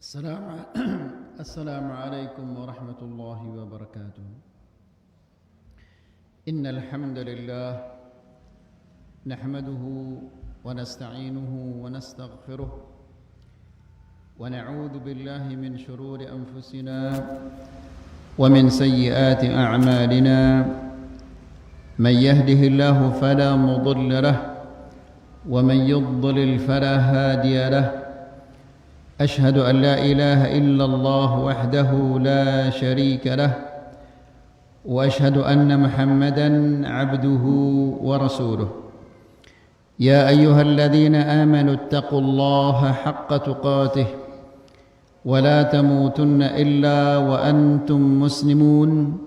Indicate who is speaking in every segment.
Speaker 1: السلام السلام عليكم ورحمة الله وبركاته. إن الحمد لله نحمده ونستعينه ونستغفره ونعوذ بالله من شرور أنفسنا ومن سيئات أعمالنا. من يهده الله فلا مضل له ومن يضلل فلا هادي له. أشهد أن لا إله إلا الله وحده لا شريك له وأشهد أن محمدا عبده ورسوله. يا أيها الذين آمنوا اتقوا الله حق تقاته ولا تموتن إلا وأنتم مسلمون.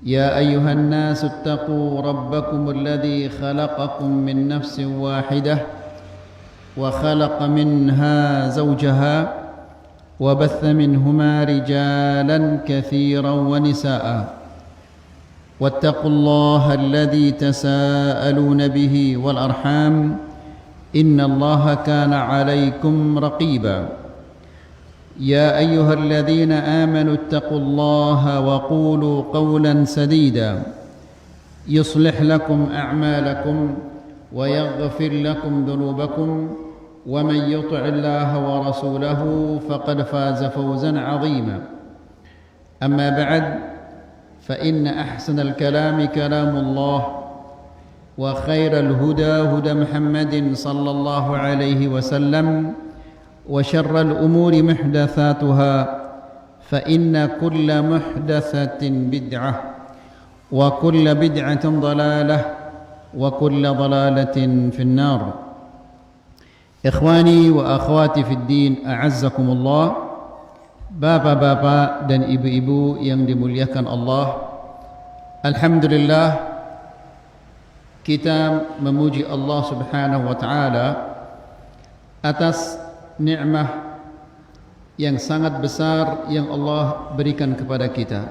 Speaker 1: يا أيها الناس اتقوا ربكم الذي خلقكم من نفس واحدة وخلق منها زوجها وبث منهما رجالا كثيرا ونساء. واتقوا الله الذي تساءلون به والأرحام إن الله كان عليكم رقيبا. يا أيها الذين آمنوا اتقوا الله وقولوا قولا سديدا يصلح لكم أعمالكم ويغفر لكم ذنوبكم ومن يطع الله ورسوله فقد فاز فوزا عظيما. أما بعد فإن أحسن الكلام كلام الله وخير الهدى هدى محمد صلى الله عليه وسلم وشر الأمور محدثاتها فإن كل محدثة بدعة وكل بدعة ضلالة وكل ضلالة في النار. Ikhwani wa akhwati fid din, a'azzakumullah. Bapak-bapak dan ibu-ibu yang dimuliakan Allah, alhamdulillah kita memuji Allah Subhanahu wa taala atas nikmat yang sangat besar yang Allah berikan kepada kita.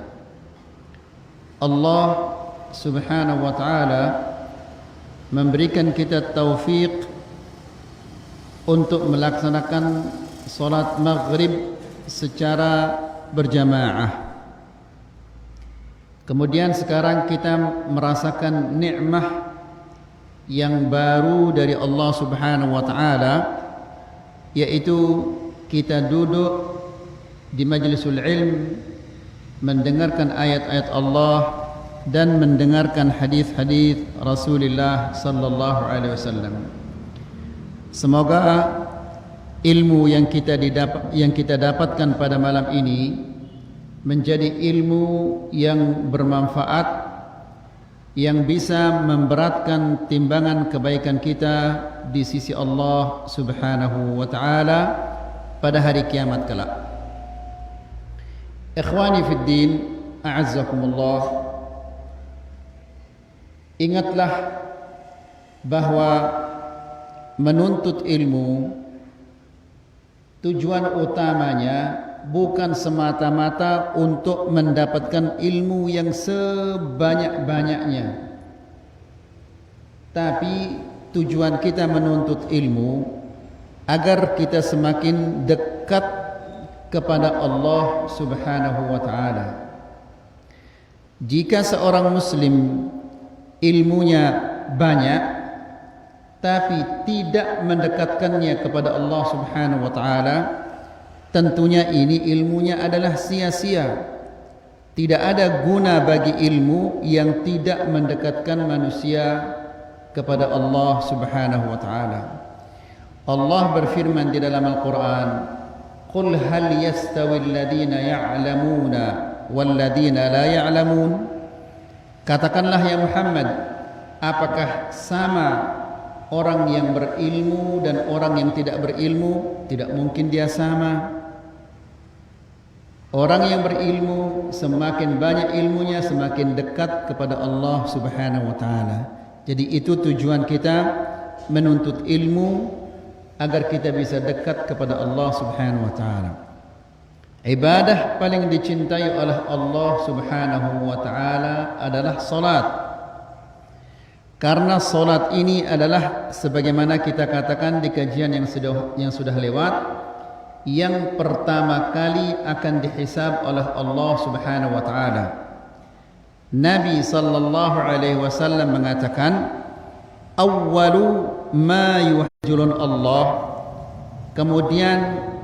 Speaker 1: Allah Subhanahu wa taala memberikan kita taufik untuk melaksanakan salat maghrib secara berjamaah. Kemudian sekarang kita merasakan nikmat yang baru dari Allah Subhanahu wa taala, yaitu kita duduk di majlisul ilm mendengarkan ayat-ayat Allah dan mendengarkan hadis-hadis Rasulullah sallallahu alaihi wasallam. Semoga ilmu yang kita dapatkan pada malam ini menjadi ilmu yang bermanfaat, yang bisa memberatkan timbangan kebaikan kita di sisi Allah Subhanahu wa taala pada hari kiamat kelak. Ikhwani fid din, a'azzakumullah. Ingatlah bahwa menuntut ilmu tujuan utamanya bukan semata-mata untuk mendapatkan ilmu yang sebanyak-banyaknya, tapi tujuan kita menuntut ilmu agar kita semakin dekat kepada Allah Subhanahu wa taala. Jika seorang muslim ilmunya banyak tapi tidak mendekatkannya kepada Allah Subhanahu wa taala, tentunya ini ilmunya adalah sia-sia. Tidak ada guna bagi ilmu yang tidak mendekatkan manusia kepada Allah Subhanahu wa taala. Allah berfirman di dalam Al-Qur'an, "Qul hal yastawi alladhina ya'lamuna wal ladhina la ya'lamun?" Katakanlah ya Muhammad, apakah sama orang yang berilmu dan orang yang tidak berilmu? Tidak mungkin dia sama. Orang yang berilmu semakin banyak ilmunya semakin dekat kepada Allah Subhanahu wa taala. Jadi itu tujuan kita menuntut ilmu, agar kita bisa dekat kepada Allah Subhanahu wa taala. Ibadah paling dicintai oleh Allah Subhanahu wa taala adalah salat. Karena salat ini adalah sebagaimana kita katakan di kajian yang sudah lewat, yang pertama kali akan dihisab oleh Allah Subhanahu wa taala. Nabi sallallahu alaihi wasallam mengatakan, awwalu ma yuhajjulun Allah, kemudian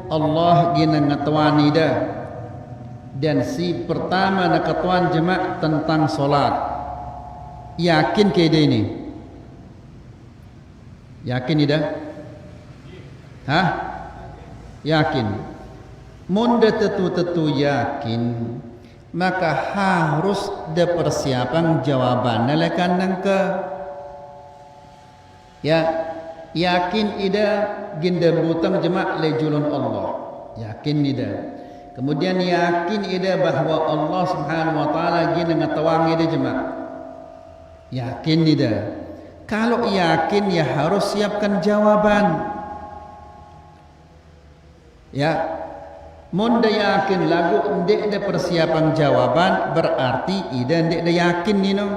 Speaker 1: Allah gina ngatuan ida, dan si pertama nak katuan jemaah tentang solat. Yakin ke dia ini? Yakin ida? Hah? Yakin. Munda tetu-tetu yakin, maka harus ada persiapan jawaban lekan nangka. Ya, yakin ida ginda butang jemaah lejulun Allah. Yakin ida. Kemudian yakin ida bahwa Allah Subhanahu wa taala gina ngatawang ida jemaah. Yakin ida. Kalau yakin ya harus siapkan jawaban. Ya, munda yakin lagu ndek ada persiapan jawaban, berarti ida ndek ada yakin nino.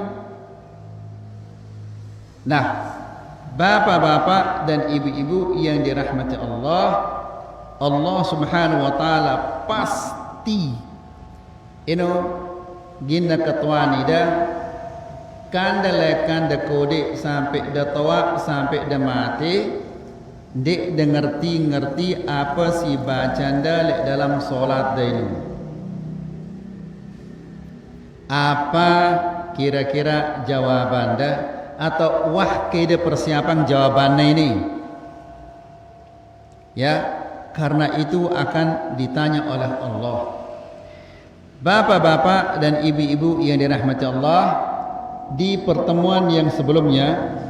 Speaker 1: Nah, bapak-bapak dan ibu-ibu yang dirahmati Allah, Allah Subhanahu wa taala pasti gina ketuan ida kanda lekan da kode sampai da tawa sampai da mati. Dek dah ngerti apa si bacanda lek dalam solat dah ini. Apa kira-kira jawaban dah atau wah keda persiapan jawabannya ini? Ya, karena itu akan ditanya oleh Allah. Bapak-bapak dan ibu-ibu yang dirahmati Allah, di pertemuan yang sebelumnya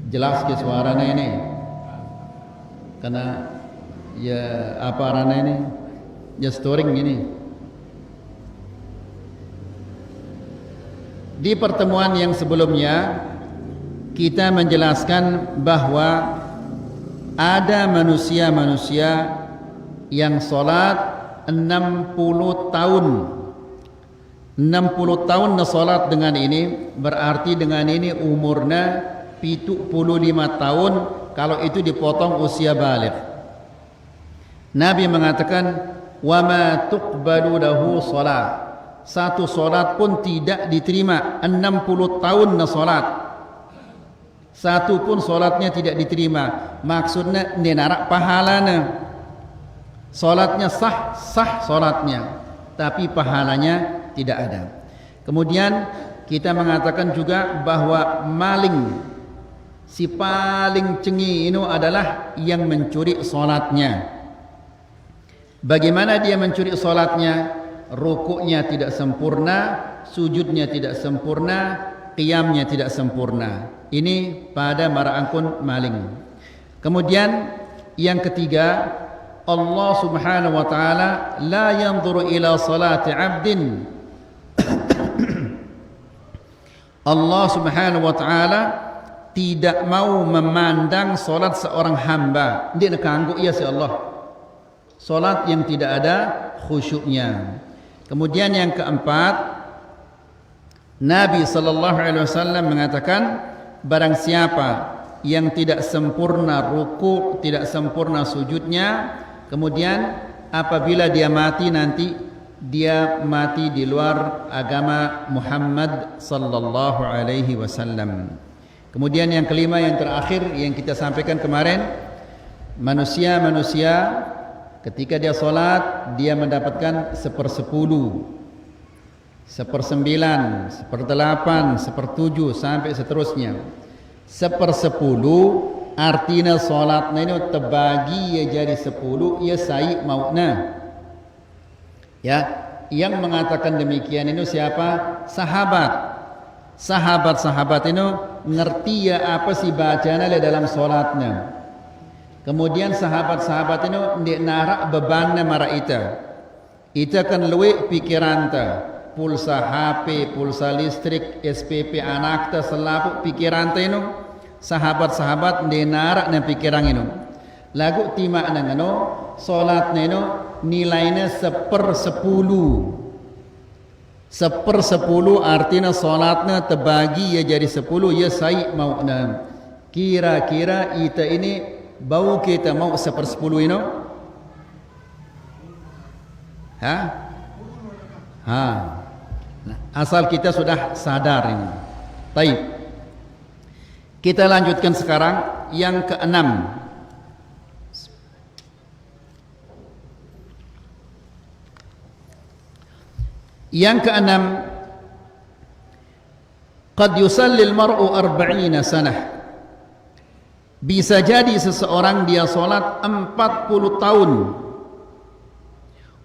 Speaker 1: jelas ke suaranya ini, karena ya apa arana ini ya storing ini. Di pertemuan yang sebelumnya kita menjelaskan bahwa ada manusia-manusia yang solat 60 tahun. 60 tahun na solat dengan ini, berarti dengan ini umurnya 75 tahun kalau itu dipotong usia balik. Nabi mengatakan, wa ma tuqbalu lahu salat, satu solat pun tidak diterima. 60 tahun na solat, satu pun solatnya tidak diterima. Maksudnya nenarak pahalanya. Solatnya sah solatnya, tapi pahalanya tidak ada. Kemudian kita mengatakan juga bahwa maling, si paling cengi ini adalah yang mencuri solatnya. Bagaimana dia mencuri solatnya? Rukuknya tidak sempurna, sujudnya tidak sempurna, qiyamnya tidak sempurna. Ini pada maraangkun maling. Kemudian yang ketiga, Allah Subhanahu wa taala la yanzuru ila salati 'abdin. Allah Subhanahu wa taala tidak mau memandang solat seorang hamba. Dia nak kanggu ya si Allah. Solat yang tidak ada khusyuknya. Kemudian yang keempat, Nabi sallallahu alaihi wasallam mengatakan, barang siapa yang tidak sempurna ruku, tidak sempurna sujudnya, kemudian apabila dia mati nanti dia mati di luar agama Muhammad sallallahu alaihi wasallam. Kemudian yang kelima, yang terakhir yang kita sampaikan kemarin, manusia-manusia ketika dia solat dia mendapatkan 1/10, 1/9, 1/8, 1/7 sampai seterusnya. 1/10 artinya solatnya ini terbagi ya jadi 10 ya sai mauna. Ya, yang mengatakan demikian itu siapa? Sahabat. Sahabat-sahabat itu ngerti ya apa sih bacaan dalam solatnya. Kemudian sahabat-sahabat itu ndik narak bebannya mara ita. Ita kan luwe pikiran ta, pulsa HP, pulsa listrik, SPP anak ta selapu pikiran ta itu. Sahabat-sahabat ndik narak na pikiran itu. Lagu tima nangano solatnya itu nilainya 1/10. 1/10 artinya solatnya terbagi ya jadi 10 ya sai mauna. Kira-kira ita ini bau kita mau 1/10 ini? Ha? Nah, asal kita sudah sadar ini. Baik. Kita lanjutkan sekarang yang keenam. Yang keenam, qad yusalli al-mar'u 40 sanah. Bisa jadi seseorang dia salat 40 tahun.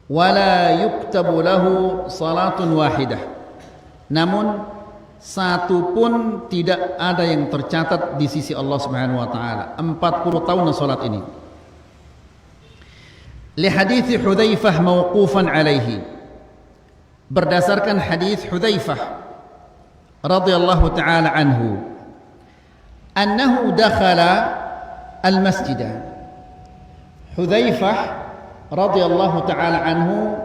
Speaker 1: Wala yuktabu lahu salatun wahidah. Namun satu pun tidak ada yang tercatat di sisi Allah Subhanahu wa taala. 40 tahun salat ini. Li hadits Hudzaifah mauqufan alaihi. Berdasarkan hadis Hudzaifah radhiyallahu taala anhu, annahu dakhala al-masjid. Hudzaifah radhiyallahu taala anhu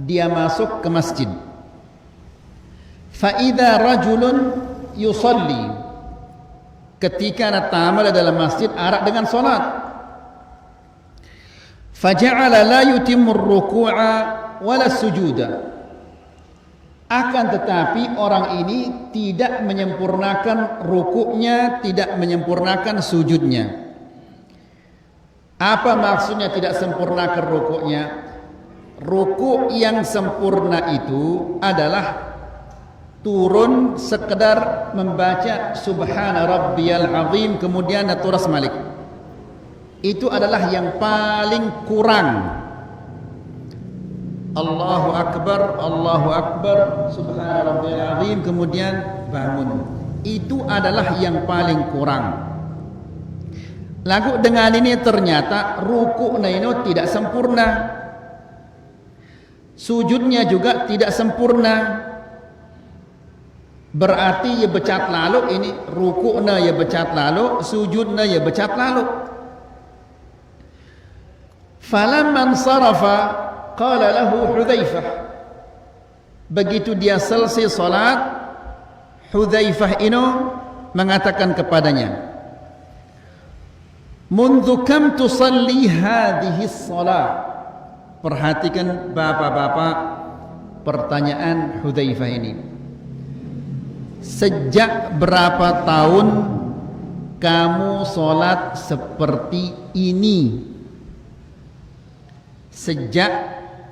Speaker 1: dia masuk ke masjid. Fa idza rajulun yusalli, ketika datang dalam masjid arak dengan salat. Faja'ala la yutimmu ar-ruku'a wala sujuda. Akan tetapi orang ini tidak menyempurnakan rukuknya, tidak menyempurnakan sujudnya. Apa maksudnya tidak sempurnakan rukuknya? Rukuk yang sempurna itu adalah turun sekedar membaca subhana rabbiyal azim kemudian terus malik. Itu adalah yang paling kurang. Allahu Akbar, subhana rabbiyal azim kemudian bangun. Itu adalah yang paling kurang. Lalu dengan ini ternyata rukuknya ini tidak sempurna. Sujudnya juga tidak sempurna. Berarti ya becat lalu ini rukuknya ya becat lalu, sujudnya ya becat lalu. Falamman sarafa qala lahu Hudzaifah. Begitu dia selesai salat, Hudzaifah ini mengatakan kepadanya, "Mundu kam tusalli hadhihi shalah?" Perhatikan bapak-bapak pertanyaan Hudzaifah ini. Sejak berapa tahun kamu salat seperti ini? Sejak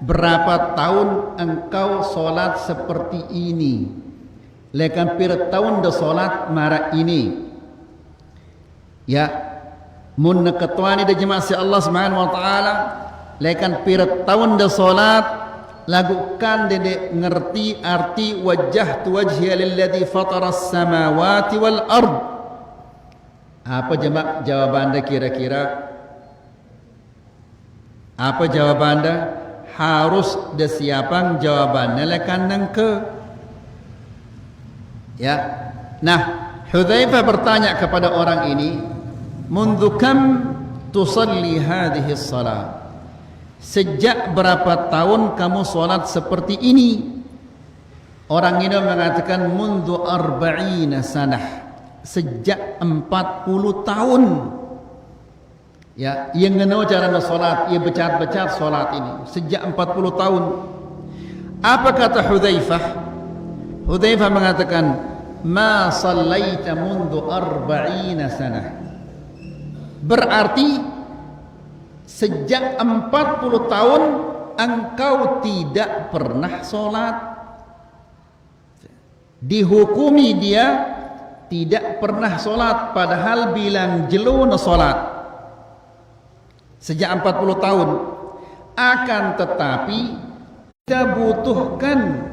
Speaker 1: berapa tahun engkau solat seperti ini? Lekan pir tahun de solat mara ini. Ya, mun ketuani de jemaah si Allah Subhanahu wa taala, lekan pir tahun de solat lagukan de ngerti arti wajjahtu wajhiya lilladzi fatara as-samawati wal ard. Apa jemaah jawaban anda kira-kira? Apa jawaban anda? Harus disiapang jawabannya lekan nengke. Ya. Nah, Hudzaifah bertanya kepada orang ini, "Mundu kam tusalli hadhihi shalah?" Sejak berapa tahun kamu salat seperti ini? Orang ini mengatakan mundu 40 sanah. Sejak 40 tahun. Ya, yang ngeno cara salat, ia becat-becat salat ini sejak 40 tahun. Apa kata Hudzaifah? Hudzaifah mengatakan, "Ma sallaita mundu 40 sanah." Berarti sejak 40 tahun engkau tidak pernah salat. Dihukumi dia tidak pernah salat padahal bilang jeluna salat. Sejak 40 tahun. Akan tetapi kita butuhkan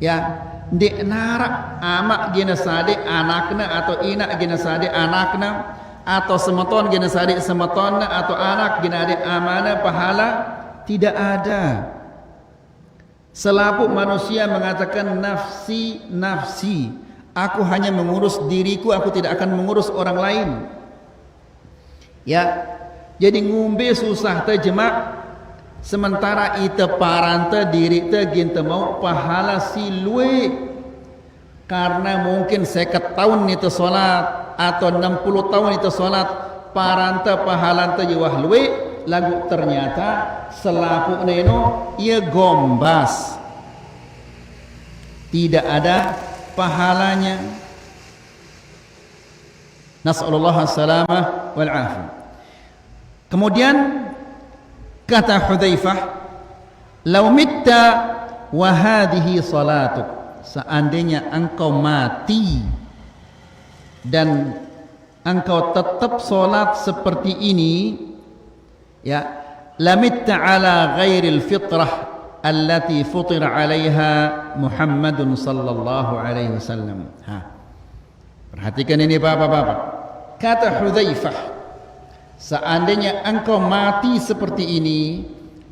Speaker 1: ya dek narak amak gena sade anakna atau inak gena sade anakna atau semeton gena sade semetonna atau anak gena adik amanah pahala tidak ada. Selaput manusia mengatakan nafsi nafsi, aku hanya mengurus diriku, aku tidak akan mengurus orang lain. Ya, jadi ngumbe susah teh jemaah, sementara ite paranta diri teh ginta mau pahala si luwe karena mungkin 50 tahun itu salat atau 60 tahun itu salat paranta pahalanta jiwah luwe lagu ternyata selaku neno ia gombas, tidak ada pahalanya. Nas'alullah as-salamah wal afiyah. Kemudian kata Hudzaifah, "Lau mitta wa hadhihi salatuk." Seandainya engkau mati dan engkau tetap salat seperti ini, ya, lamitta ala ghairil fitrah allati futira 'alaiha Muhammadun sallallahu alaihi wasallam. Perhatikan ini Bapak-bapak. Kata Hudzaifah, seandainya engkau mati seperti ini,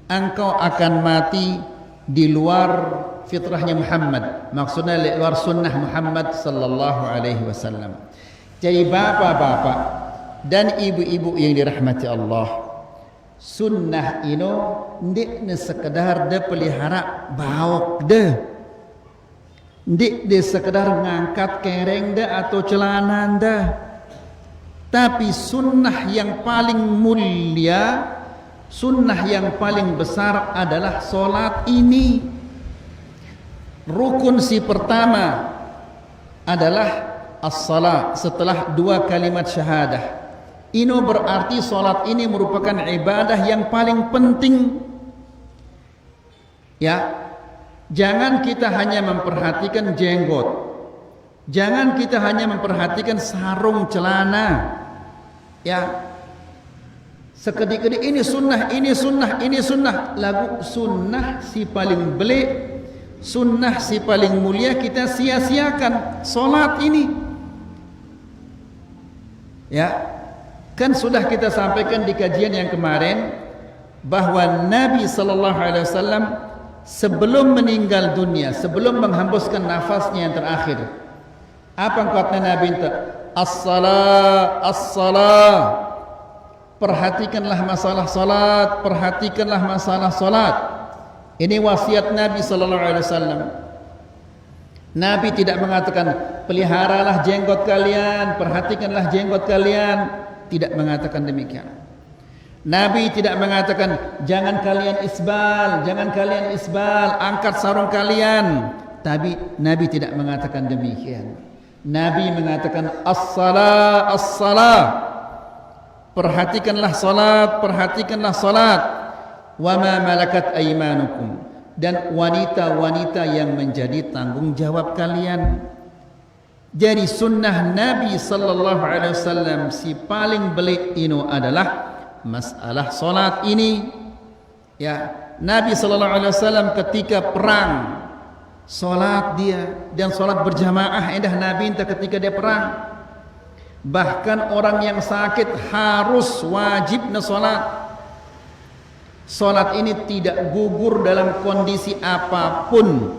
Speaker 1: engkau akan mati di luar fitrahnya Muhammad, maksudnya di luar sunnah Muhammad sallallahu alaihi wasallam. Jadi bapak-bapak dan ibu-ibu yang dirahmati Allah, sunnah ini tidak sekedar de pelihara bawok de, tidak sekedar ngangkat kereng de atau celana de, tapi sunnah yang paling mulia, sunnah yang paling besar adalah solat ini. Rukun si pertama adalah as-salat setelah dua kalimat syahadah. Ini berarti solat ini merupakan ibadah yang paling penting. Ya, jangan kita hanya memperhatikan jenggot, jangan kita hanya memperhatikan sarung celana. Ya, sekedik-kedik ini sunnah, ini sunnah, ini sunnah. Lagu sunnah si paling belik, sunnah si paling mulia kita sia-siakan solat ini. Ya, kan sudah kita sampaikan di kajian yang kemarin bahwa Nabi sallallahu alaihi wasallam sebelum meninggal dunia, sebelum menghembuskan nafasnya yang terakhir, apa kata Nabi itu? As-salat, as-salat. Perhatikanlah masalah salat, perhatikanlah masalah salat. Ini wasiat Nabi sallallahu alaihi wasallam. Nabi tidak mengatakan peliharalah jenggot kalian, perhatikanlah jenggot kalian, tidak mengatakan demikian. Nabi tidak mengatakan jangan kalian isbal, jangan kalian isbal, angkat sarung kalian. Tapi Nabi tidak mengatakan demikian. Nabi mengatakan as-salat, as-salat. Perhatikanlah salat, perhatikanlah salat. Wa ma malakat aymanukum, dan wanita-wanita yang menjadi tanggung jawab kalian. Jadi sunnah Nabi sallallahu alaihi wasallam si paling belik ini adalah masalah salat ini. Ya, Nabi sallallahu alaihi wasallam ketika perang salat dia, dan salat berjamaah indah Nabi ketika dia perang. Bahkan orang yang sakit harus wajib salat. Salat ini tidak gugur dalam kondisi apapun.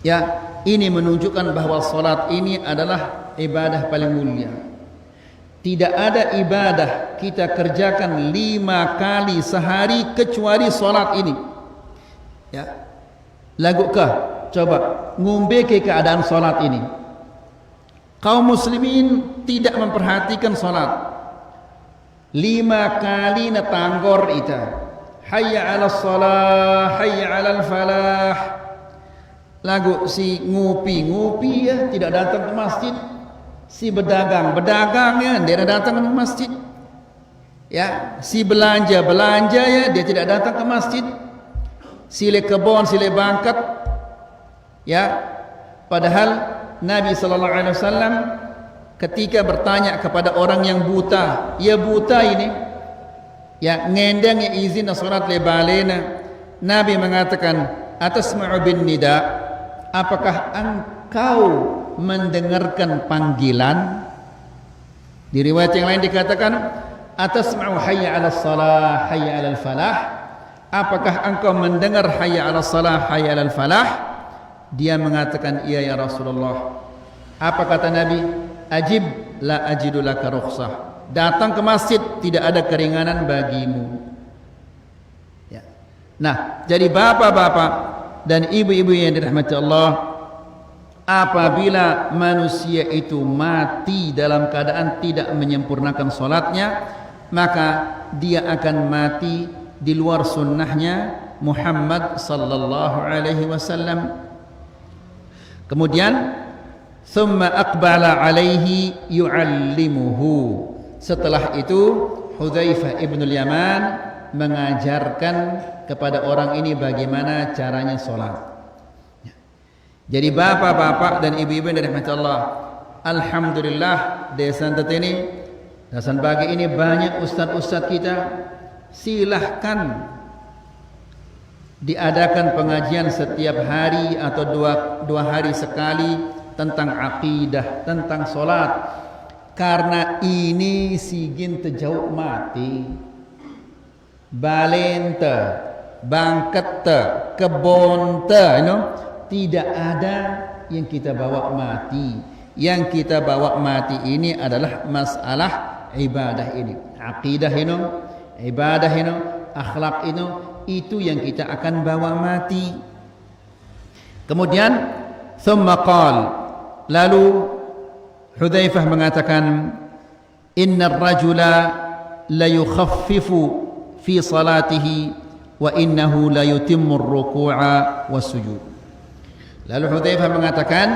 Speaker 1: Ya, ini menunjukkan bahwa salat ini adalah ibadah paling mulia. Tidak ada ibadah kita kerjakan 5 kali sehari kecuali salat ini. Ya. Lagukah? Coba ngumbe ke keadaan salat ini. Kaum muslimin tidak memperhatikan salat. 5 kali na tanggor ita. Hayya 'ala shalah, hayya 'alal falah. Lagu si ngupi ya tidak datang ke masjid. Si berdagang ya dia datang ke masjid. Ya, si belanja ya dia tidak datang ke masjid. Sile kebon, sile bangkat. Ya, padahal Nabi sallallahu alaihi wasallam ketika bertanya kepada orang yang buta, ya buta ini, ya ngendang ya izin salat lebalena, Nabi mengatakan, atasma'u bin nida, apakah engkau mendengarkan panggilan? Di riwayat yang lain dikatakan, atasma'u hayya 'alas salah, hayya 'alal falah, apakah engkau mendengar hayya 'alas salah, hayya 'alal falah? Dia mengatakan, iya ya Rasulullah. Apa kata Nabi? Ajib la ajidu laka rukhsah. Datang ke masjid tidak ada keringanan bagimu. Ya. Nah, jadi bapak-bapak dan ibu-ibu yang dirahmati Allah, apabila manusia itu mati dalam keadaan tidak menyempurnakan solatnya, maka dia akan mati di luar sunnahnya Muhammad sallallahu alaihi wasallam. Kemudian thumma aqbala alaihi yu'allimuhu. Setelah itu Hudzaifah ibn al-Yaman mengajarkan kepada orang ini bagaimana caranya sholat. Jadi bapak-bapak dan ibu-ibu yang dirahmati Allah, alhamdulillah desan ini, desan pagi ini banyak ustadz-ustadz kita. Silahkan diadakan pengajian setiap hari atau dua hari sekali tentang akidah, tentang sholat, karena ini sigin tejauh mati, balente, bangkete, kebonte, tidak ada yang kita bawa mati. Yang kita bawa mati ini adalah masalah ibadah ini, akidah ini, ibadah ini, akhlak ini, itu yang kita akan bawa mati. Kemudian thumma qala, lalu Hudzaifah mengatakan, innar rajula la yukhaffifu fi salatihi wa innahu la yutimmu ar-ruku'a was-sujud. Lalu Hudzaifah mengatakan,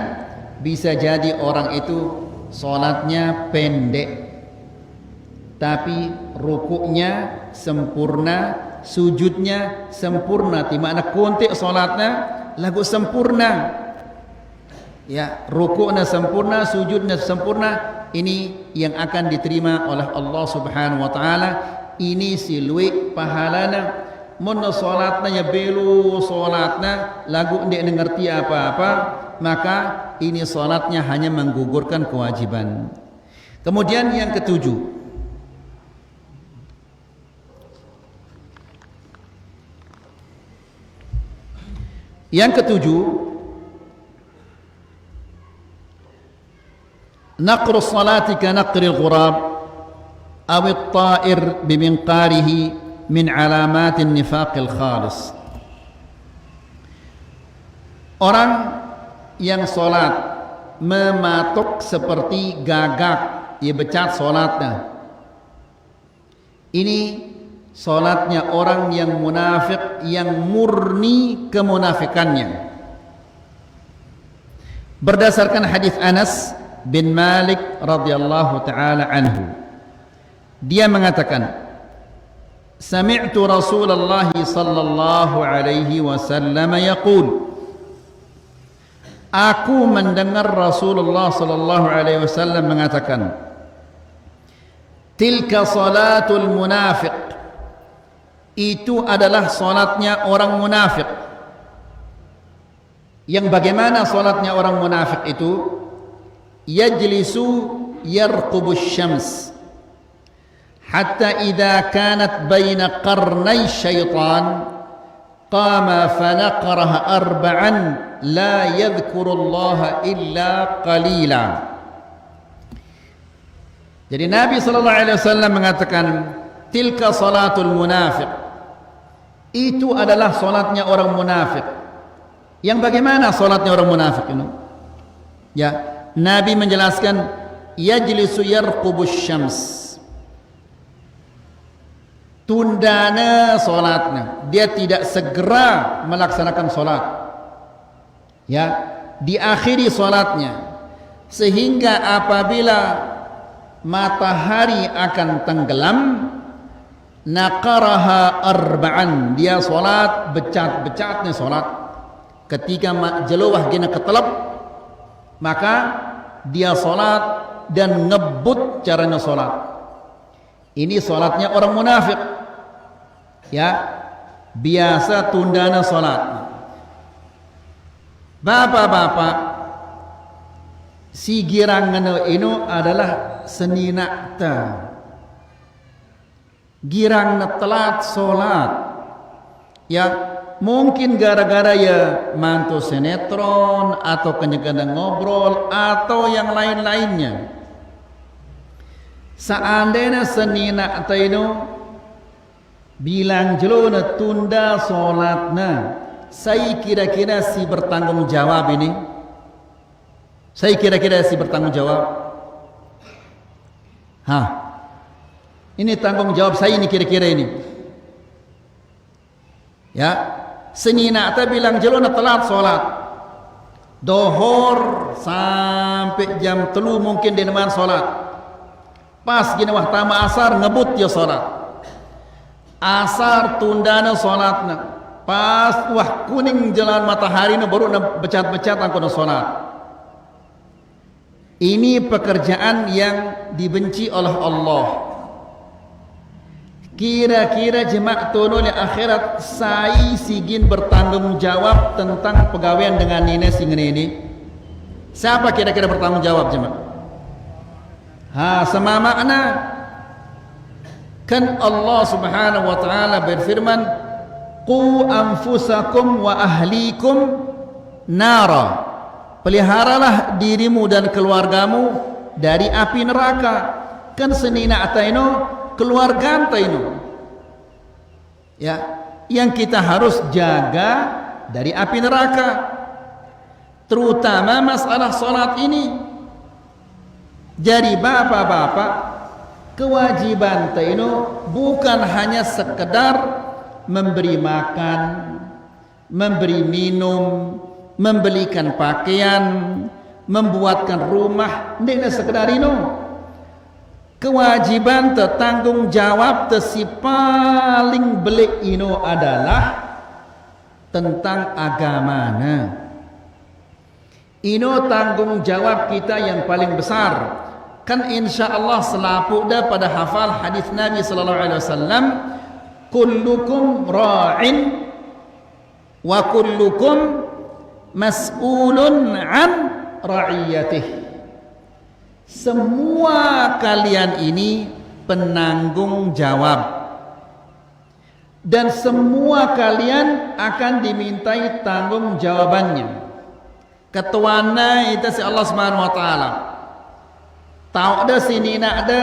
Speaker 1: bisa jadi orang itu salatnya pendek tapi rukuknya sempurna, sujudnya sempurna, di mana kontek salatnya lagu sempurna. Ya, rukuknya sempurna, sujudnya sempurna. Ini yang akan diterima oleh Allah Subhanahu wa taala. Ini silui pahalana. Mun salatnya ya belu salatnya lagu ndak ngerti apa-apa, maka ini salatnya hanya menggugurkan kewajiban. Kemudian yang ketujuh, naqru salati ka naqri al-ghurab aw at-ta'ir biminqarihi min alamatin nifaqil khalis. Orang yang solat mematuk seperti gagak, ia becat solatnya. Ini solatnya orang yang munafik, yang murni kemunafikannya. Berdasarkan hadis Anas bin Malik radhiyallahu taala anhu, dia mengatakan, sami'tu Rasulullah sallallahu alaihi wasallam yaqul, aku mendengar Rasulullah sallallahu alaihi wasallam mengatakan, tilka salatul munafiq, itu adalah salatnya orang munafik. Yang bagaimana salatnya orang munafik itu? Yajlisu yarqubus syams hatta idza kanat baina qarnay syaitan qama fanaqraha arba'an la yadhkurullaha illa qalila. Jadi Nabi sallallahu alaihi wasallam mengatakan, tilka salatul munafiq, itu adalah salatnya orang munafik. Yang bagaimana salatnya orang munafik ini? Ya, Nabi menjelaskan, yajlisu yarqubus syams, tundana solatnya, dia tidak segera melaksanakan solat, ya, diakhiri solatnya, sehingga apabila matahari akan tenggelam, naqaraha arba'an, dia solat becat-becatnya solat. Ketika jelawah gina ketelap, maka dia solat dan ngebut caranya solat. Ini solatnya orang munafik, ya, biasa tundana solat. Bapak-bapak, si girangan ini adalah seninakta, girang telat solat, ya. Mungkin gara-gara ya mantu sinetron atau kadang-kadang ngobrol atau yang lain-lainnya. Seandainya senina taino bilang jelona tunda solatna, saya kira-kira si bertanggung jawab ini, Saya kira-kira si bertanggung jawab. Ini tanggung jawab saya ini kira-kira ini. Ya, senina ta bilang jelona telat solat. Dohor sampai jam 3 mungkin di depan solat. Pas gini wah tama asar ngebut ya solat. Asar tundana solatna. Pas wah kuning jalan matahari na baru na becat-becat angkona solat. Ini pekerjaan yang dibenci oleh Allah. Kira-kira jemaah tono di akhirat saya sigin bertanggung jawab tentang pegawaian dengan nina singene ini. Siapa kira-kira bertanggung jawab jemaah? Sama makna. Kan Allah Subhanahu wa taala berfirman, "Qu anfusakum wa ahlikum nara." Peliharalah dirimu dan keluargamu dari api neraka. Kan senina ataino keluarga antaino. Ya, yang kita harus jaga dari api neraka. Terutama masalah salat ini. Jadi bapak-bapak, kewajiban taino bukan hanya sekedar memberi makan, memberi minum, membelikan pakaian, membuatkan rumah, tidak sekedar itu. Kewajiban tanggung jawab si paling belik ini adalah tentang agamana. Ini tanggung jawab kita yang paling besar. Kan insya Allah selapu dah pada hafal hadis Nabi sallallahu alaihi wasallam, kullukum ra'in wa kullukum mas'ulun an ra'iyatih. Semua kalian ini penanggung jawab dan semua kalian akan dimintai tanggung jawabannya. Ketuana itu si Allah Subhanahu wa taala. Tahu ada sini nak ada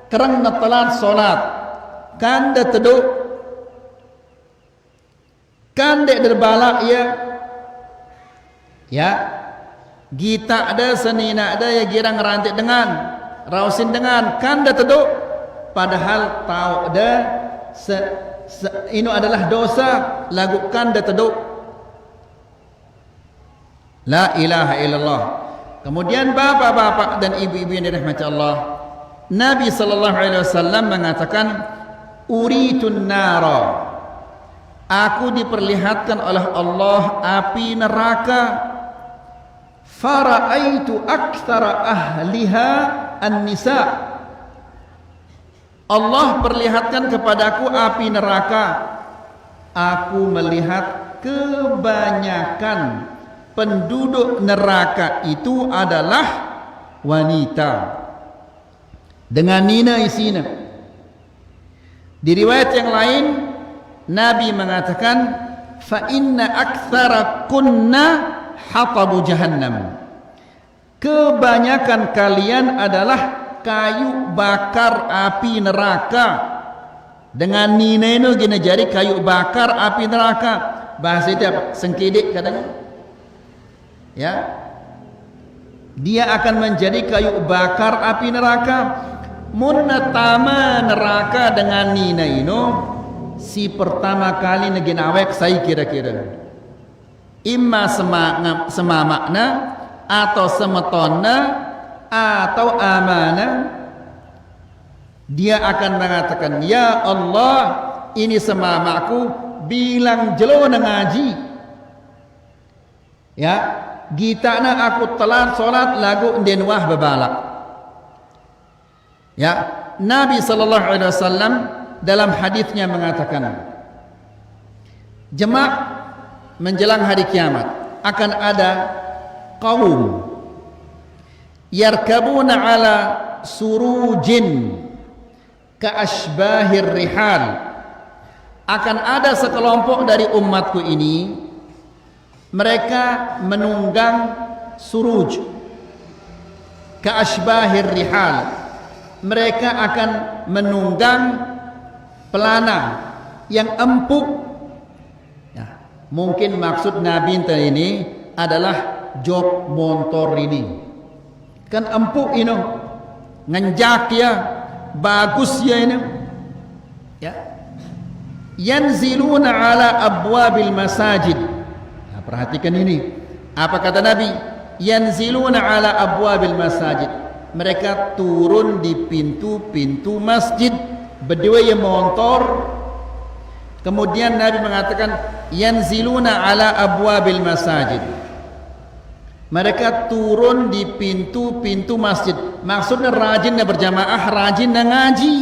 Speaker 1: kerang na telat solat kan da teduk kan dek derbalak ya kita ada senina ada ya girang rantik dengan rausin dengan kan da teduk padahal tahu ada ini adalah dosa lakukan da teduk. La ilaha illallah. Kemudian bapak-bapak dan ibu-ibu yang dirahmati Allah, Nabi sallallahu alaihi wasallam mengatakan, uritun nara, aku diperlihatkan oleh Allah api neraka, fara'aitu aktsara ahliha an-nisa. Allah perlihatkan kepadaku api neraka, aku melihat kebanyakan penduduk neraka itu adalah wanita dengan nina isina. Di riwayat yang lain Nabi mengatakan, fa inna aktsara kunna hatabu jahannam, kebanyakan kalian adalah kayu bakar api neraka. Dengan nina itu gina jari kayu bakar api neraka. Bahasa itu apa? Sengkidik katanya. Ya, dia akan menjadi kayu bakar api neraka. Munatama neraka dengan nina ino si pertama kali neginawek saya kira-kira imma semamakna atau semetonna atau amana. Dia akan mengatakan, ya Allah, ini semamaku bilang jelo ngaji. Ya, gitana aku telat solat lagu denwah bebalak. Ya, Nabi sallallahu alaihi wasallam dalam hadisnya mengatakan, jemaah menjelang hari kiamat akan ada kaum yarkabuna ala surujin ka asbahir rihal. Akan ada sekelompok dari umatku ini, mereka menunggang suruj ka asbahir rihal. Mereka akan menunggang pelana yang empuk. Ya, mungkin maksud Nabi ini adalah jok motor ini. Kan empuk ini, nganjak ya, bagus ya ini. Ya. Yanziluna ala abwabil masajid. Nah, perhatikan ini. Apa kata Nabi? Yanziluna ala abwabil masajid. Mereka turun di pintu-pintu masjid, berdua yang motor. Kemudian Nabi mengatakan yanziluna ala abwabil masajid. Mereka turun di pintu-pintu masjid. Maksudnya rajin berjamaah, rajin ngaji.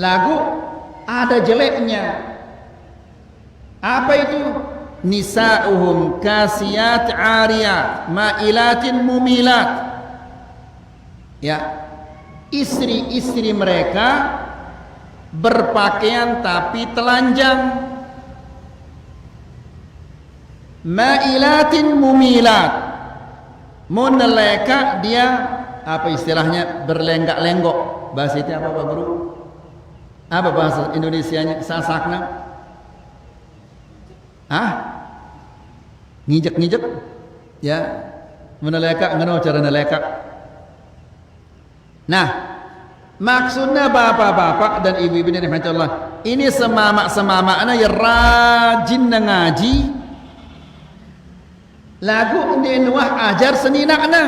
Speaker 1: Lagu ada jeleknya. Apa itu? Nisa'uhum kasiyat ariyat ma'ilatin mumilat. Ya, istri-istri mereka berpakaian tapi telanjang. Ma'ilatin mumilat, meneleka dia, apa istilahnya, berlenggak-lenggok. Bahasa itu apa Pak Guru? Apa bahasa Indonesianya? Sasakna? Hah? Ngijek-ngijek? Ya, meneleka, ngeno cara neleka. Nah, maksudnya bapak-bapak dan ibu-ibu yang dirahmati Allah, ini semamak-semakna yang rajin ngaji. Lagu di nuah ajar seninakna,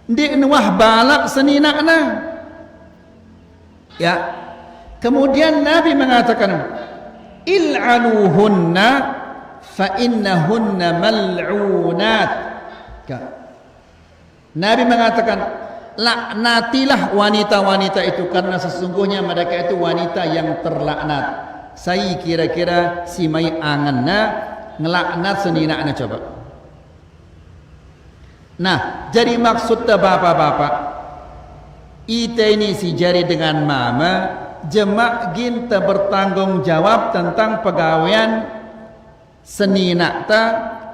Speaker 1: di nuah balak seninakna. Ya. Kemudian Nabi mengatakan, il'anuhunna fa innahunna mal'unat. Nabi mengatakan, laknatilah wanita-wanita itu karena sesungguhnya mereka itu wanita yang terlaknat. Saya kira-kira si mai anganna ngelaknat seninaknya coba. Nah, jadi maksudnya bapak-bapak, ita ini si jari dengan mama, jemak ginta bertanggung jawab tentang pegawaian seninak ta,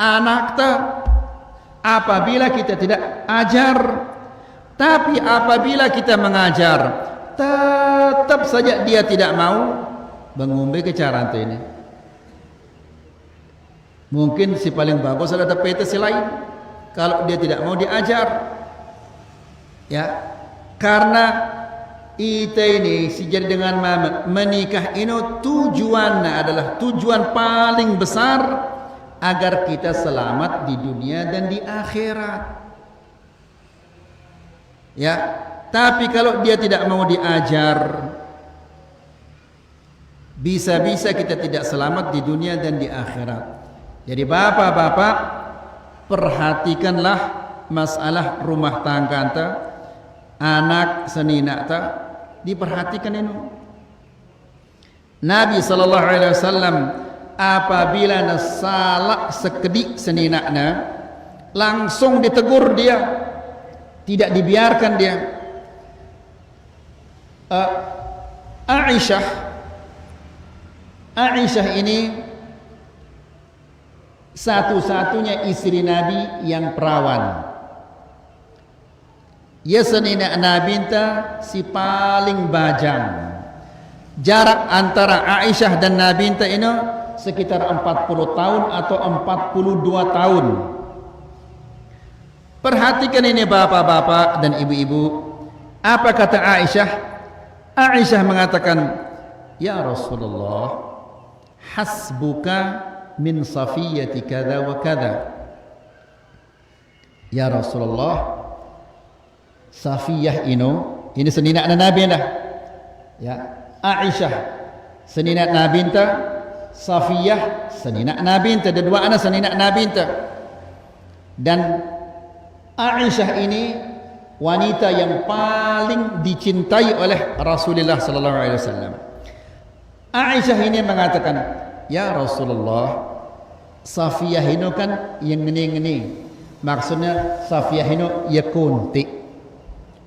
Speaker 1: anak ta. Apabila kita tidak ajar, tapi apabila kita mengajar, tetap saja dia tidak mau mengumbi ke cara ini. Mungkin si paling bagus ada PT si lain kalau dia tidak mau diajar. Ya, karena ita ini si jadi dengan mama menikah ini tujuannya adalah tujuan paling besar agar kita selamat di dunia dan di akhirat. Ya, tapi kalau dia tidak mau diajar, bisa-bisa kita tidak selamat di dunia dan di akhirat. Jadi bapak-bapak, perhatikanlah masalah rumah tangga anta, anak seninak ta, diperhatikan ini. Nabi SAW apabila nasalah sekedik seninaknya, langsung ditegur dia, tidak dibiarkan dia. Aisyah ini satu-satunya istri Nabi yang perawan. Ya seninak Nabi si paling bajang. Jarak antara Aisyah dan Nabi ini sekitar 40 tahun atau 42 tahun. Perhatikan ini bapak-bapak dan ibu-ibu. Apa kata Aisyah? Aisyah mengatakan, ya Rasulullah, hasbuka min safiyati kada wa kada. Ya Rasulullah, Safiyah ini seninak Nabi dah. Ya, Aisyah seninak Nabi enta, Safiyah seninak Nabi enta, dua anak seninak Nabi enta. Dan Aisyah ini wanita yang paling dicintai oleh Rasulullah sallallahu alaihi wasallam. Aisyah ini mengatakan, ya Rasulullah, Safiyah ini kan yang ngeni-ngeni. Maksudnya Safiyah ini ya kunti,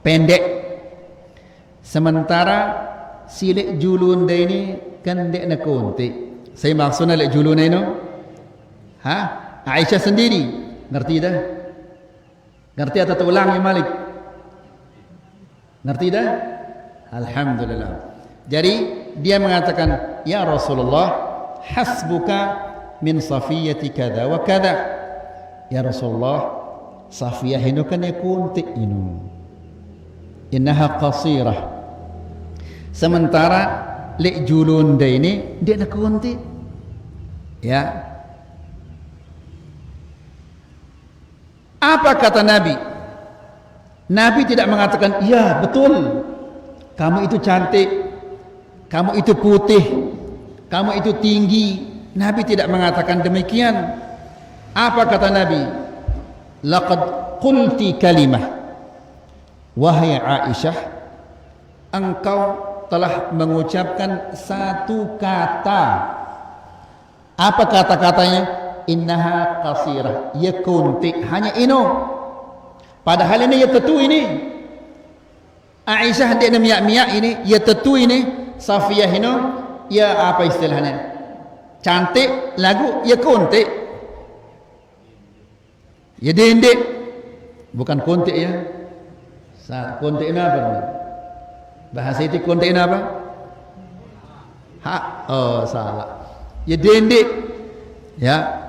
Speaker 1: pendek. Sementara si lek julunda ini kan dek na kunti. Saya maksudnya lek julunda ini, Aisyah sendiri ngerti dah? Ngerti atau ulang ya Malik? Ngerti dah? Alhamdulillah. Jadi dia mengatakan, ya Rasulullah, hasbuka min safiyati kada wa kada. ya Rasulullah, Safiyah ini kan ya kuntik ini, innaha qasirah, sementara lek julunda ini dia nak kuntik, ya. Apa kata Nabi? Nabi tidak mengatakan, iya betul, kamu itu cantik, kamu itu putih, kamu itu tinggi. Nabi tidak mengatakan demikian. Apa kata Nabi? Laqad qulti kalimah, wahai Aisyah, engkau telah mengucapkan satu kata. Apa kata-katanya? Innaha qasirah, ya kunti, hanya ino. Padahal ini ya tetu ini. Aisyah dia miak-miak ini, ya tetu ini. Safiyah ini, ya apa istilahnya? Cantik, lagu, ya kunti. Ya dendek, bukan kunti ya. Kunti ini apa? Bahasa itu kunti ini apa? Oh salah. Ya dendek, ya.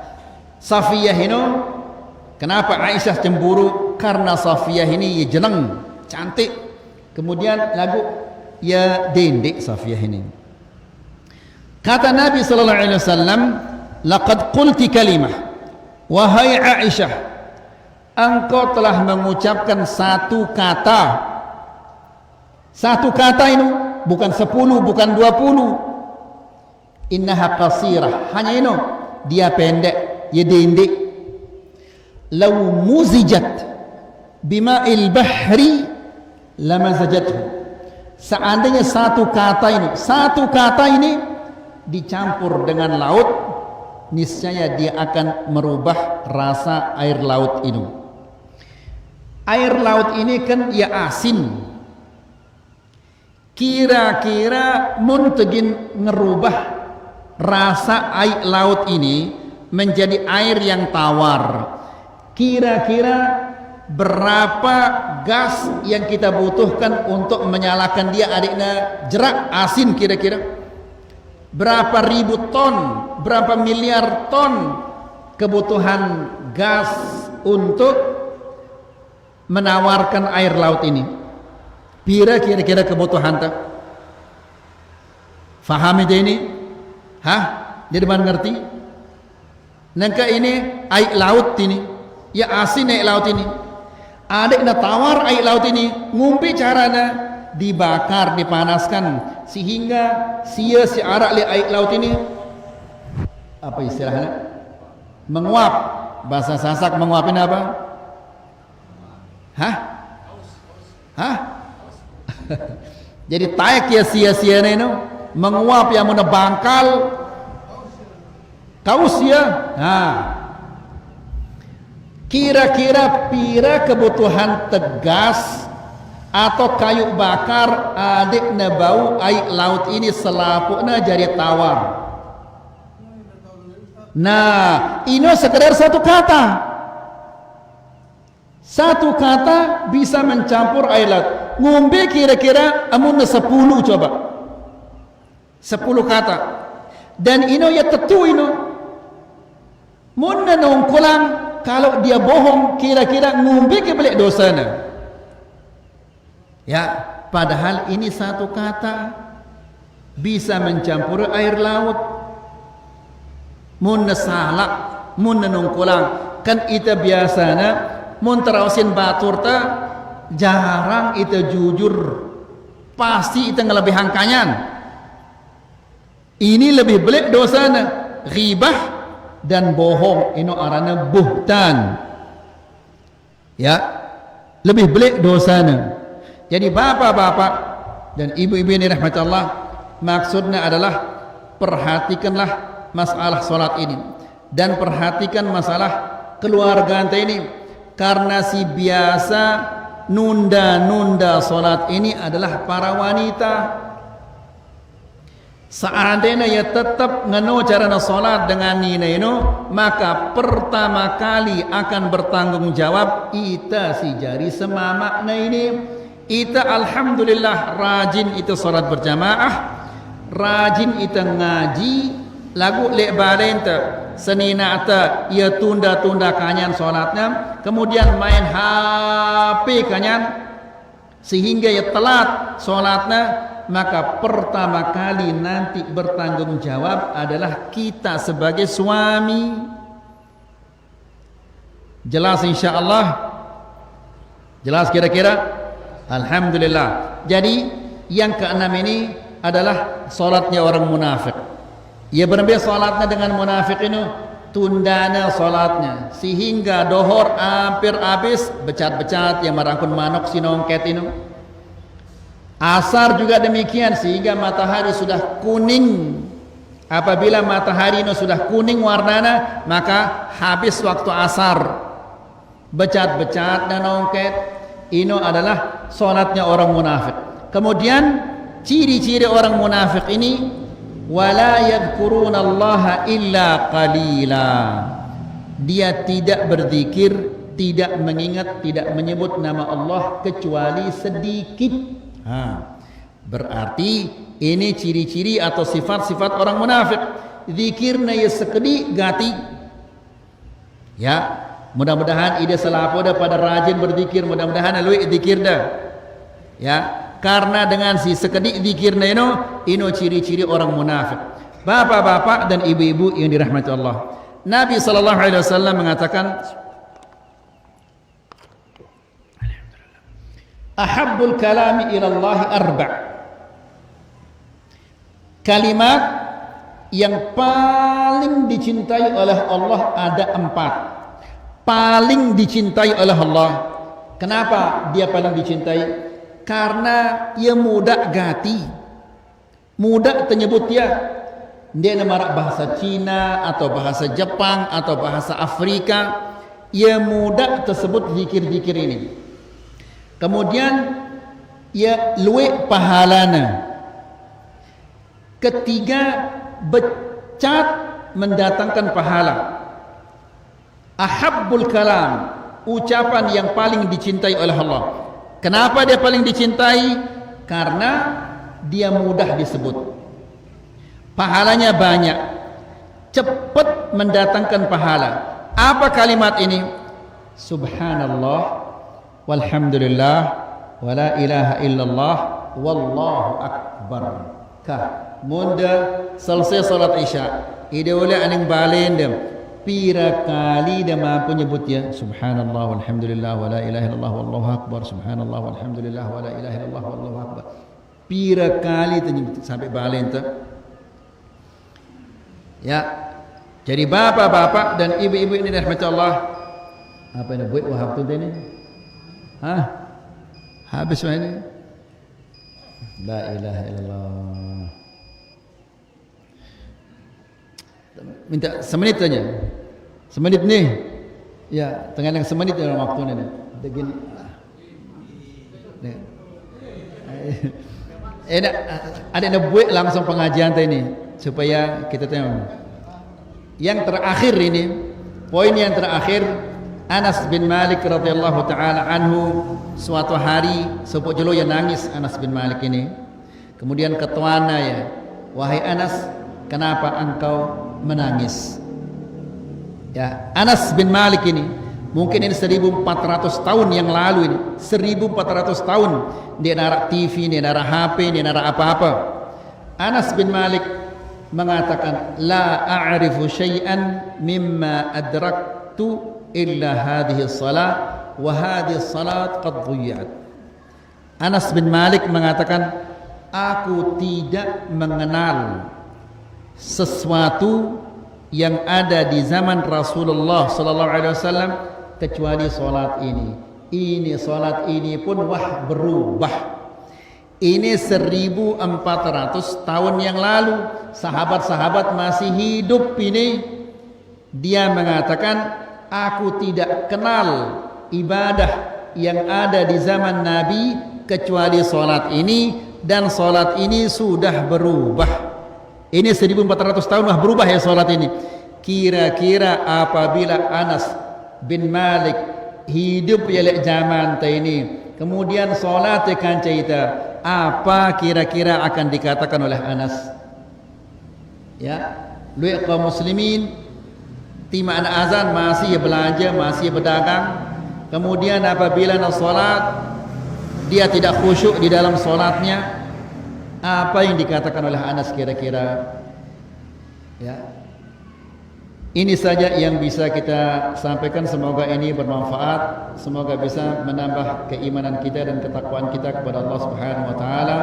Speaker 1: Safiyah ini, kenapa Aisyah cemburu? Karena Safiyah ini ya jeneng, cantik. Kemudian lagu ya dendek Safiyah ini. Kata Nabi sallallahu alaihi wasallam, laqad qulti kalimah, wahai Aisyah, engkau telah mengucapkan satu kata. Satu kata ini bukan 10, bukan 20. Innaha qasirah, hanya ini, dia pendek, ya dendek. Law muzijat bima'il bahri lamazajathu. Seandainya satu kata ini dicampur dengan laut, niscaya dia akan merubah rasa air laut ini. Air laut ini kan ya asin. Kira-kira muntegin ngerubah rasa air laut ini menjadi air yang tawar. Kira-kira berapa gas yang kita butuhkan untuk menyalakan dia adiknya jerak asin kira-kira? Berapa ribu ton, berapa miliar ton kebutuhan gas untuk menawarkan air laut ini? Kira-kira kebutuhan tak? Faham itu ini? Jadi mana ngerti? Nangka ini air laut ini, ya asin air laut ini. Ada yang tawar air laut ini, ngumpi caranya dibakar, dipanaskan sehingga sia si arak li air laut ini apa istilahnya? Menguap. Bahasa Sasak menguapin apa? Jadi taek ya sia-sia ini menguap yang mana bangkal kaus ya. Kira-kira pira kebutuhan tegas atau kayu bakar adik na bau air laut ini selapuknya jadi tawar. Nah, ini sekedar satu kata. Satu kata bisa mencampur air laut. Ngombe kira-kira amun 10 coba. 10 kata. Dan ini ya tetu ini. Mun nongkolang kalau dia bohong kira-kira ngumpi ke balik dosanya. Ya, padahal ini satu kata bisa mencampur air laut. Mun salah, mun nongkolang kan itu biasanya mun terausin batur ta jarang itu jujur. Pasti itu ngelebih hangkanyan. Ini lebih belik dosanya, ghibah dan bohong, ini arana buhtan. Ya, lebih belik dosanya. Jadi bapak-bapak dan ibu-ibu ini rahmatullah, maksudnya adalah perhatikanlah masalah solat ini dan perhatikan masalah keluarga anda ini, karena si biasa nunda-nunda solat ini adalah para wanita. Seandainya ya tetap ngeno carana solat dengan nina ini, maka pertama kali akan bertanggung jawab ita si jari semamakna ini. Ita alhamdulillah rajin itu solat berjamaah, rajin ita ngaji, lagu lek balenta seninata ia tunda-tunda kanyan solatnya, kemudian main HP kanyan sehingga ia telat solatnya, maka pertama kali nanti bertanggung jawab adalah kita sebagai suami. Jelas insyaallah? Jelas kira-kira? Alhamdulillah. Jadi yang keenam ini adalah solatnya orang munafik. Ia berbeda solatnya dengan munafik ini, tundana solatnya sehingga dohor hampir habis, becat-becat yang merangkun manok sinongket ini. Asar juga demikian sehingga matahari sudah kuning. Apabila matahari ini sudah kuning warnanya, maka habis waktu asar. Becat-becat dan nongket ini adalah solatnya orang munafik. Kemudian ciri-ciri orang munafik ini, wala yadhkurunallaha illa qalila. Dia tidak berzikir, tidak mengingat, tidak menyebut nama Allah kecuali sedikit. Berarti ini ciri-ciri atau sifat-sifat orang munafik. Zikirna ya sekedi gati. Ya, mudah-mudahan ide selapoda pada rajin berzikir, mudah-mudahan alwi zikir dah. Ya, karena dengan si sekedi zikirna ino ciri-ciri orang munafik. Bapak-bapak dan ibu-ibu yang dirahmati Allah, Nabi sallallahu alaihi wasallam mengatakan, ahabbul kalami ilallahi arba'. Kalimat yang paling dicintai oleh Allah ada 4. Paling dicintai oleh Allah. Kenapa dia paling dicintai? Karena ia mudah gati, mudah tenyebut dia namarak bahasa Cina atau bahasa Jepang atau bahasa Afrika, ia mudah tersebut zikir-zikir ini. Kemudian ia luwe pahalana. Ketiga, becat mendatangkan pahala. Ahabbul kalam, ucapan yang paling dicintai oleh Allah. Kenapa dia paling dicintai? Karena dia mudah disebut, pahalanya banyak, cepat mendatangkan pahala. Apa kalimat ini? Subhanallah walhamdulillah wala ilaha illallah wallahu akbar. Munda selesai salat isya, ide oleh aning balen dem pira kali dia mampu nyebut ya subhanallah walhamdulillah wala ilaha illallah wallahu akbar, subhanallah walhamdulillah wala ilaha illallah wallahu akbar. Pira kali ternyebut sampai balen tu. Ya, jadi bapak-bapak dan ibu-ibu ini rahmat Allah, apa yang buat wahab tu ini? Habis ini? La ilaha illallah. Minta semenit saja. Semenit ni. Ya, tengah yang semenit dalam waktu ni. Begini. Ada nak buat langsung pengajian ini supaya kita tahu. Yang terakhir ini, poin yang terakhir, Anas bin Malik radhiyallahu taala anhu suatu hari sepuk jelo yang nangis Anas bin Malik ini. Kemudian ketuana ya, wahai Anas, kenapa engkau menangis? Ya, Anas bin Malik ini mungkin ini 1400 tahun yang lalu ini, 1400 tahun dia narak TV, dia narak HP, dia narak apa-apa. Anas bin Malik mengatakan, la a'rifu syai'an mimma adraktu illa hadhihi salat wa hadhihi salat qad dhiyat. Anas bin Malik mengatakan, aku tidak mengenal sesuatu yang ada di zaman Rasulullah sallallahu alaihi wasallam kecuali salat ini. Ini salat ini pun berubah. Ini 1400 tahun yang lalu, sahabat-sahabat masih hidup ini. Dia mengatakan, aku tidak kenal ibadah yang ada di zaman Nabi kecuali salat ini, dan salat ini sudah berubah. Ini 1400 tahun berubah ya salat ini. Kira-kira apabila Anas bin Malik hidup ya lek zaman ini, kemudian salat kan cerita, apa kira-kira akan dikatakan oleh Anas? Ya, lu kaum muslimin, timaan azan masih belanja, masih berdagang. Kemudian apabila nak solat, dia tidak khusyuk di dalam solatnya. Apa yang dikatakan oleh Anas kira-kira? Ya. Ini saja yang bisa kita sampaikan. Semoga ini bermanfaat. Semoga bisa menambah keimanan kita dan ketakwaan kita kepada Allah Subhanahu wa taala.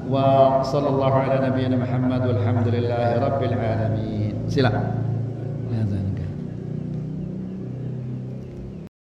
Speaker 1: Wa sallallahu ala nabiyyina Muhammad walhamdulillahi rabbil alamin. Silakan.